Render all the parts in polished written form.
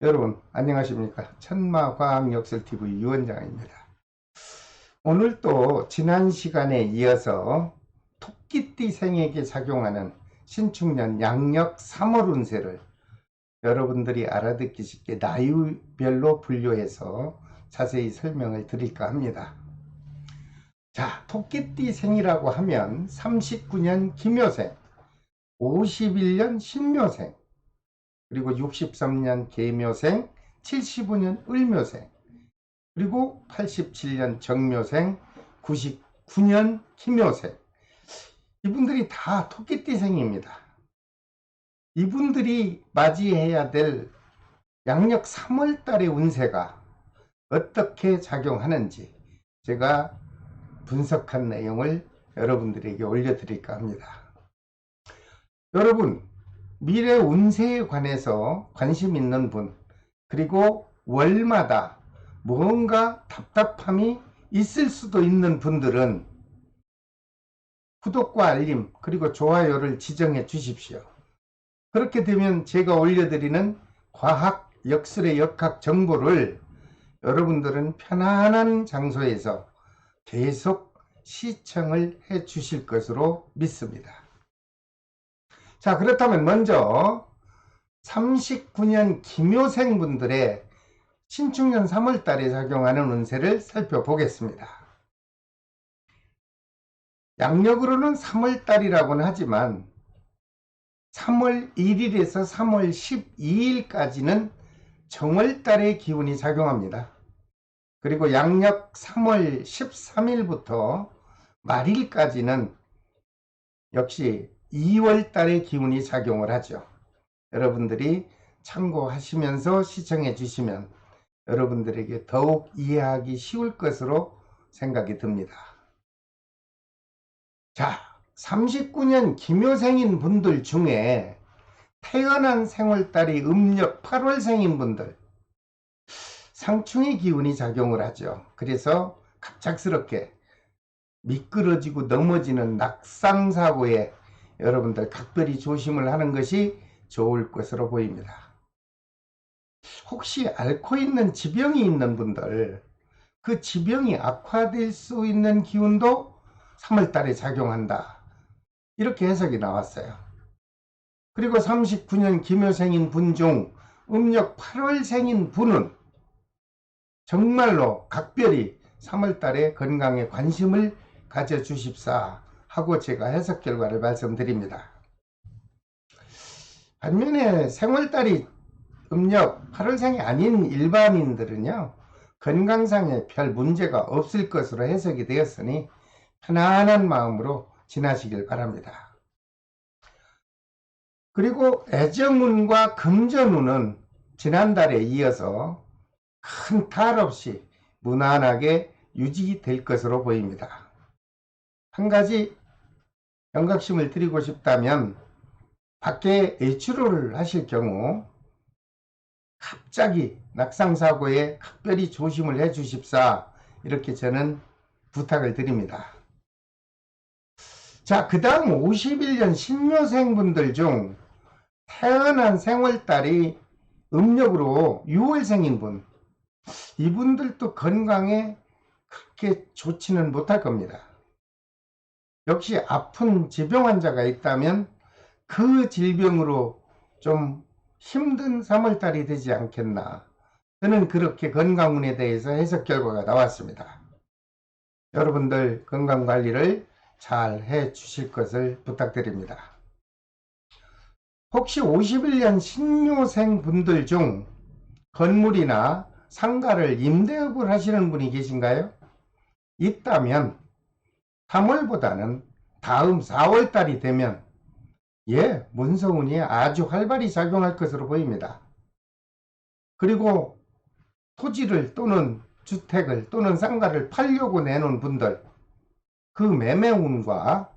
여러분 안녕하십니까? 천마과학역설TV 유원장입니다. 오늘 또 지난 시간에 이어서 토끼띠 생에게 작용하는 신축년 양력 3월 운세를 여러분들이 알아듣기 쉽게 나이별로 분류해서 자세히 설명을 드릴까 합니다. 자, 토끼띠 생이라고 하면 39년 김묘생, 51년 신묘생, 그리고 63년 계묘생, 75년 을묘생, 그리고 87년 정묘생, 99년 기묘생. 이분들이 다 토끼띠생입니다. 이분들이 맞이해야 될 양력 3월 달의 운세가 어떻게 작용하는지 제가 분석한 내용을 여러분들에게 올려드릴까 합니다. 여러분, 미래 운세에 관해서 관심 있는 분, 그리고 월마다 뭔가 답답함이 있을 수도 있는 분들은 구독과 알림 그리고 좋아요를 지정해 주십시오. 그렇게 되면 제가 올려드리는 과학, 역술의 역학 정보를 여러분들은 편안한 장소에서 계속 시청을 해 주실 것으로 믿습니다. 자, 그렇다면 먼저 39년 기묘생 분들의 신축년 3월 달에 작용하는 운세를 살펴보겠습니다. 양력으로는 3월 달이라고는 하지만 3월 1일에서 3월 12일까지는 정월 달의 기운이 작용합니다. 그리고 양력 3월 13일부터 말일까지는 역시 2월 달의 기운이 작용을 하죠. 여러분들이 참고하시면서 시청해 주시면 여러분들에게 더욱 이해하기 쉬울 것으로 생각이 듭니다. 자, 39년 기묘생인 분들 중에 태어난 생월달이 음력 8월생인 분들, 상충의 기운이 작용을 하죠. 그래서 갑작스럽게 미끄러지고 넘어지는 낙상사고에 여러분들 각별히 조심을 하는 것이 좋을 것으로 보입니다. 혹시 앓고 있는 지병이 있는 분들, 그 지병이 악화될 수 있는 기운도 3월달에 작용한다, 이렇게 해석이 나왔어요. 그리고 39년 기묘생인 분 중 음력 8월생인 분은 정말로 각별히 3월달에 건강에 관심을 가져주십사 하고 제가 해석 결과를 말씀드립니다. 반면에 생월달이 음력 8월생이 아닌 일반인들은요, 건강상에 별 문제가 없을 것으로 해석이 되었으니 편안한 마음으로 지나시길 바랍니다. 그리고 애정운과 금전운은 지난달에 이어서 큰 탈 없이 무난하게 유지될 것으로 보입니다. 한 가지 경각심을 드리고 싶다면, 밖에 외출을 하실 경우 갑자기 낙상사고에 각별히 조심을 해 주십사, 이렇게 저는 부탁을 드립니다. 자, 그 다음 51년 신묘생 분들 중 태어난 생월달이 음력으로 6월생인 분, 이분들도 건강에 그렇게 좋지는 못할 겁니다. 역시 아픈 질병 환자가 있다면 그 질병으로 좀 힘든 3월달이 되지 않겠나, 저는 그렇게 건강운에 대해서 해석 결과가 나왔습니다. 여러분들 건강관리를 잘 해 주실 것을 부탁드립니다. 혹시 51년 신묘생 분들 중 건물이나 상가를 임대업을 하시는 분이 계신가요? 있다면 3월보다는 다음 4월달이 되면 문서운이 아주 활발히 작용할 것으로 보입니다. 그리고 토지를 또는 주택을 또는 상가를 팔려고 내놓은 분들, 그 매매운과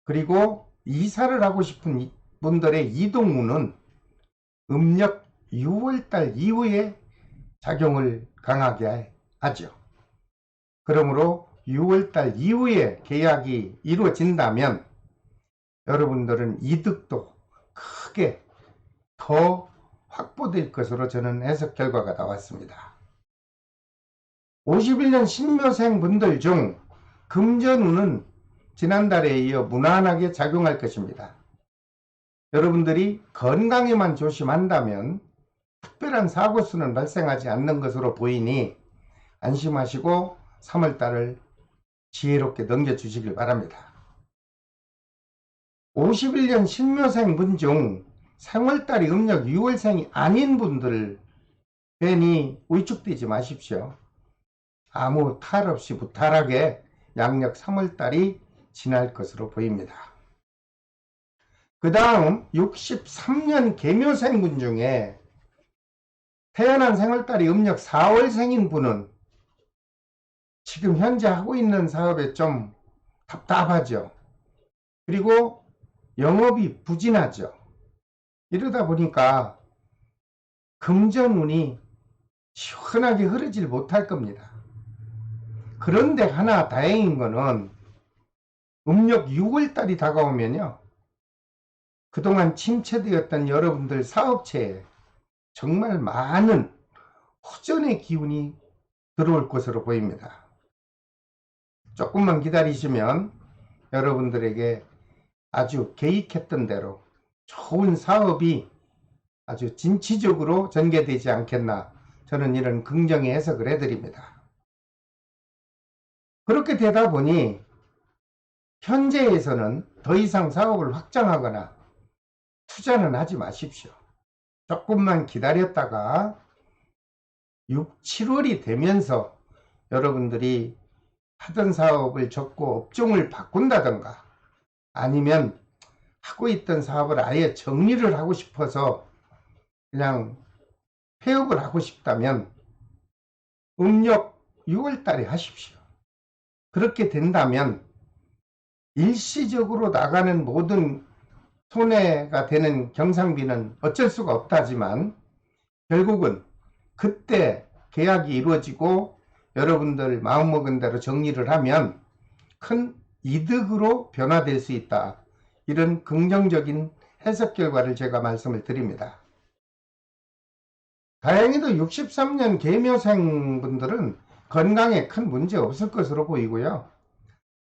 그리고 이사를 하고 싶은 분들의 이동운은 음력 6월달 이후에 작용을 강하게 하죠. 그러므로 6월달 이후에 계약이 이루어진다면 여러분들은 이득도 크게 더 확보될 것으로 저는 해석 결과가 나왔습니다. 51년 신묘생 분들 중 금전운은 지난달에 이어 무난하게 작용할 것입니다. 여러분들이 건강에만 조심한다면 특별한 사고수는 발생하지 않는 것으로 보이니 안심하시고 3월달을 지혜롭게 넘겨주시길 바랍니다. 51년 신묘생 분 중 생월달이 음력 6월생이 아닌 분들 괜히 위축되지 마십시오. 아무 탈 없이 무탈하게 양력 3월달이 지날 것으로 보입니다. 그 다음 63년 계묘생 분 중에 태어난 생월달이 음력 4월생인 분은 지금 현재 하고 있는 사업에 좀 답답하죠. 그리고 영업이 부진하죠. 이러다 보니까 금전운이 시원하게 흐르질 못할 겁니다. 그런데 하나 다행인 거는 음력 6월달이 다가오면요, 그동안 침체되었던 여러분들 사업체에 정말 많은 호전의 기운이 들어올 것으로 보입니다. 조금만 기다리시면 여러분들에게 아주 계획했던 대로 좋은 사업이 아주 진취적으로 전개되지 않겠나, 저는 이런 긍정의 해석을 해드립니다. 그렇게 되다 보니 현재에서는 더 이상 사업을 확장하거나 투자는 하지 마십시오. 조금만 기다렸다가 6, 7월이 되면서 여러분들이 하던 사업을 접고 업종을 바꾼다던가 아니면 하고 있던 사업을 아예 정리를 하고 싶어서 그냥 폐업을 하고 싶다면 음력 6월달에 하십시오. 그렇게 된다면 일시적으로 나가는 모든 손해가 되는 경상비는 어쩔 수가 없다지만 결국은 그때 계약이 이루어지고 여러분들 마음먹은 대로 정리를 하면 큰 이득으로 변화될 수 있다. 이런 긍정적인 해석 결과를 제가 말씀을 드립니다. 다행히도 63년 계묘생 분들은 건강에 큰 문제 없을 것으로 보이고요.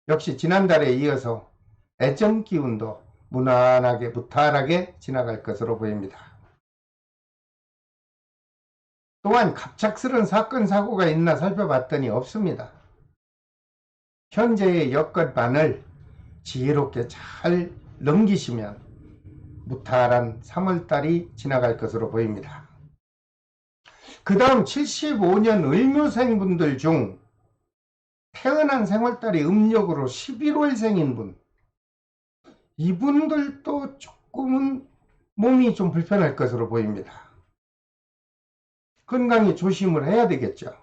역시 지난달에 이어서 애정 기운도 무난하게 무탈하게 지나갈 것으로 보입니다. 또한 갑작스런 사건 사고가 있나 살펴봤더니 없습니다. 현재의 여건만을 지혜롭게 잘 넘기시면 무탈한 3월달이 지나갈 것으로 보입니다. 그 다음 75년 을묘생 분들 중 태어난 생월달이 음력으로 11월생인 분, 이분들도 조금은 몸이 좀 불편할 것으로 보입니다. 건강에 조심을 해야 되겠죠.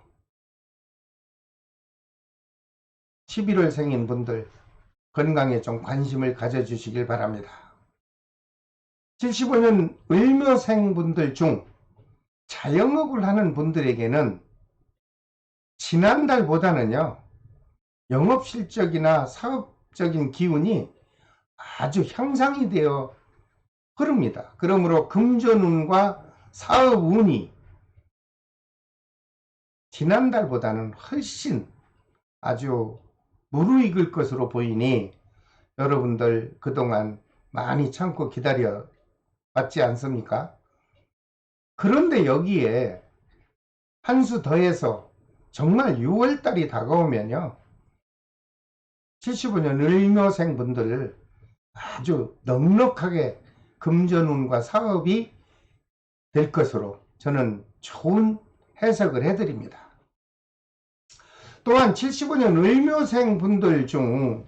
11월생인 분들 건강에 좀 관심을 가져주시길 바랍니다. 75년 을묘생 분들 중 자영업을 하는 분들에게는 지난달보다는요, 영업 실적이나 사업적인 기운이 아주 향상이 되어 흐릅니다. 그러므로 금전운과 사업운이 지난달보다는 훨씬 아주 무르익을 것으로 보이니 여러분들 그동안 많이 참고 기다려 봤지 않습니까? 그런데 여기에 한 수 더해서 정말 6월달이 다가오면요, 75년 을묘생 분들 아주 넉넉하게 금전운과 사업이 될 것으로 저는 좋은 해석을 해드립니다. 또한 75년 을묘생 분들 중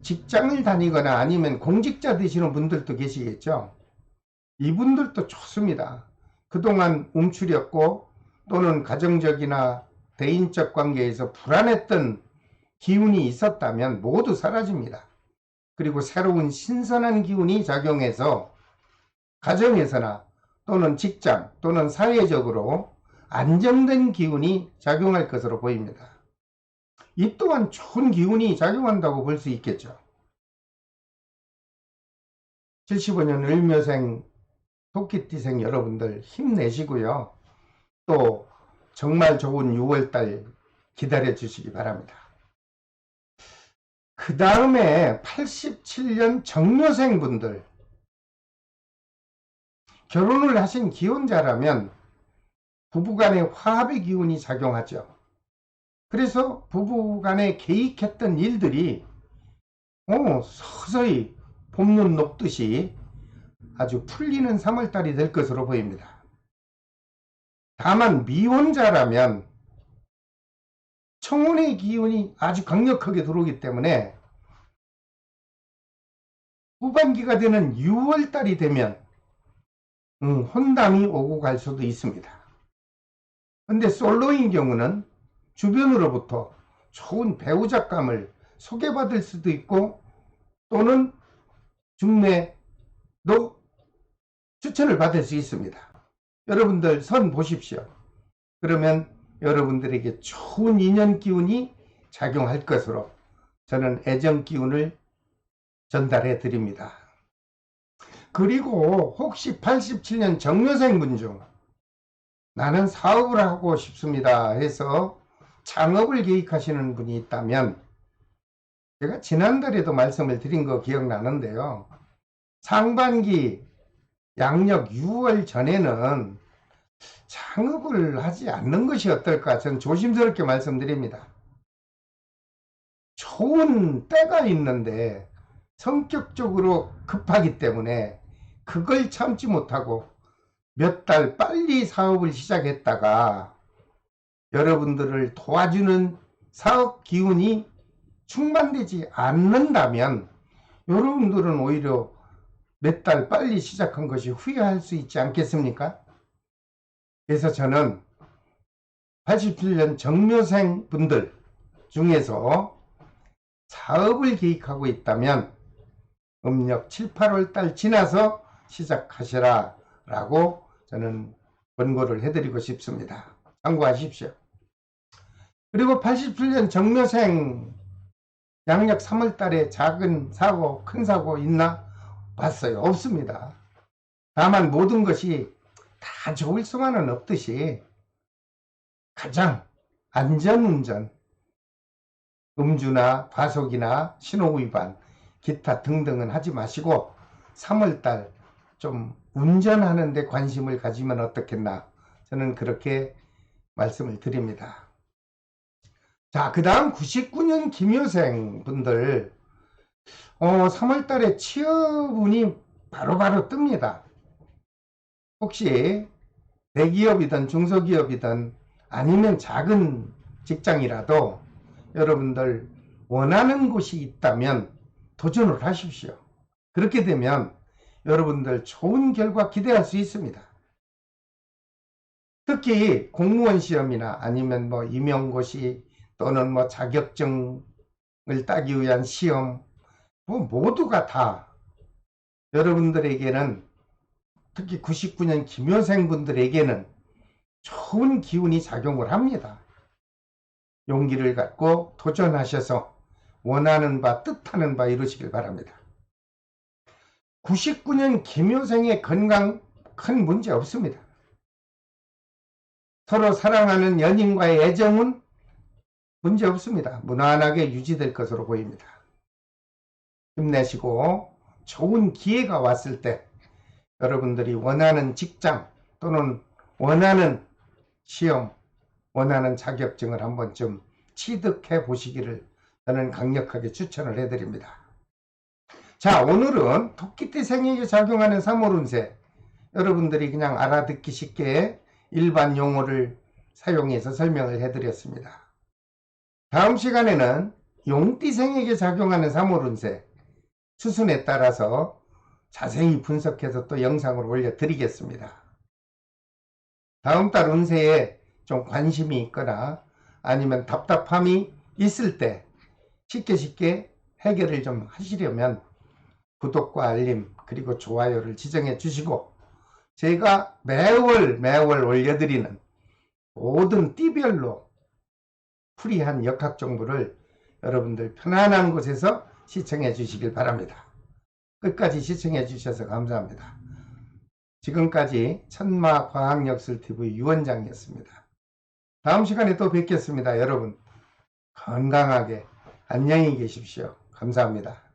직장을 다니거나 아니면 공직자 되시는 분들도 계시겠죠. 이분들도 좋습니다. 그동안 움츠렸고 또는 가정적이나 대인적 관계에서 불안했던 기운이 있었다면 모두 사라집니다. 그리고 새로운 신선한 기운이 작용해서 가정에서나 또는 직장 또는 사회적으로 안정된 기운이 작용할 것으로 보입니다. 이 또한 좋은 기운이 작용한다고 볼 수 있겠죠. 75년 을묘생 토끼띠생 여러분들 힘내시고요. 또 정말 좋은 6월달 기다려 주시기 바랍니다. 그 다음에 87년 정묘생 분들, 결혼을 하신 기혼자라면 부부간의 화합의 기운이 작용하죠. 그래서 부부간에 계획했던 일들이 서서히 봄눈 녹듯이 아주 풀리는 3월달이 될 것으로 보입니다. 다만 미혼자라면 청혼의 기운이 아주 강력하게 들어오기 때문에 후반기가 되는 6월달이 되면 혼담이 오고 갈 수도 있습니다. 근데 솔로인 경우는 주변으로부터 좋은 배우자감을 소개받을 수도 있고 또는 중매도 추천을 받을 수 있습니다. 여러분들 선 보십시오. 그러면 여러분들에게 좋은 인연 기운이 작용할 것으로 저는 애정 기운을 전달해 드립니다. 그리고 혹시 87년 정묘생 분 중 나는 사업을 하고 싶습니다 해서 창업을 계획하시는 분이 있다면, 제가 지난달에도 말씀을 드린 거 기억나는데요. 상반기 양력 6월 전에는 창업을 하지 않는 것이 어떨까, 저는 조심스럽게 말씀드립니다. 좋은 때가 있는데 성격적으로 급하기 때문에 그걸 참지 못하고 몇 달 빨리 사업을 시작했다가 여러분들을 도와주는 사업 기운이 충만되지 않는다면 여러분들은 오히려 몇 달 빨리 시작한 것이 후회할 수 있지 않겠습니까? 그래서 저는 87년 정묘생 분들 중에서 사업을 계획하고 있다면 음력 7, 8월 달 지나서 시작하시라 라고 저는 권고를 해드리고 싶습니다. 참고하십시오. 그리고 87년 정묘생 양력 3월 달에 작은 사고, 큰 사고 있나? 봤어요. 없습니다. 다만 모든 것이 다 좋을 수만은 없듯이 가장 안전운전, 음주나 과속이나 신호위반, 기타 등등은 하지 마시고 3월달 좀 운전하는 데 관심을 가지면 어떻겠나, 저는 그렇게 말씀을 드립니다. 자, 그 다음 99년 기묘생 분들 3월달에 취업운이 바로바로 뜹니다. 혹시 대기업이든 중소기업이든 아니면 작은 직장이라도 여러분들 원하는 곳이 있다면 도전을 하십시오. 그렇게 되면 여러분들 좋은 결과 기대할 수 있습니다. 특히 공무원 시험이나 아니면 뭐 임용고시 또는 뭐 자격증을 따기 위한 시험, 모두가 다 여러분들에게는, 특히 99년 기묘생 분들에게는 좋은 기운이 작용을 합니다. 용기를 갖고 도전하셔서 원하는 바, 뜻하는 바 이루시길 바랍니다. 99년 기묘생의 건강 큰 문제 없습니다. 서로 사랑하는 연인과의 애정은 문제 없습니다. 무난하게 유지될 것으로 보입니다. 힘내시고 좋은 기회가 왔을 때 여러분들이 원하는 직장 또는 원하는 시험, 원하는 자격증을 한 번쯤 취득해 보시기를 저는 강력하게 추천을 해드립니다. 자, 오늘은 토끼띠 생에게 작용하는 3월 운세, 여러분들이 그냥 알아듣기 쉽게 일반 용어를 사용해서 설명을 해드렸습니다. 다음 시간에는 용띠 생에게 작용하는 3월 운세, 수순에 따라서 자세히 분석해서 또 영상으로 올려드리겠습니다. 다음 달 운세에 좀 관심이 있거나 아니면 답답함이 있을 때 쉽게 해결을 좀 하시려면 구독과 알림 그리고 좋아요를 지정해 주시고, 제가 매월 올려드리는 모든 띠별로 프리한 역학 정보를 여러분들 편안한 곳에서 시청해 주시길 바랍니다. 끝까지 시청해 주셔서 감사합니다. 지금까지 천마과학역술TV 유원장이었습니다. 다음 시간에 또 뵙겠습니다. 여러분 건강하게 안녕히 계십시오. 감사합니다.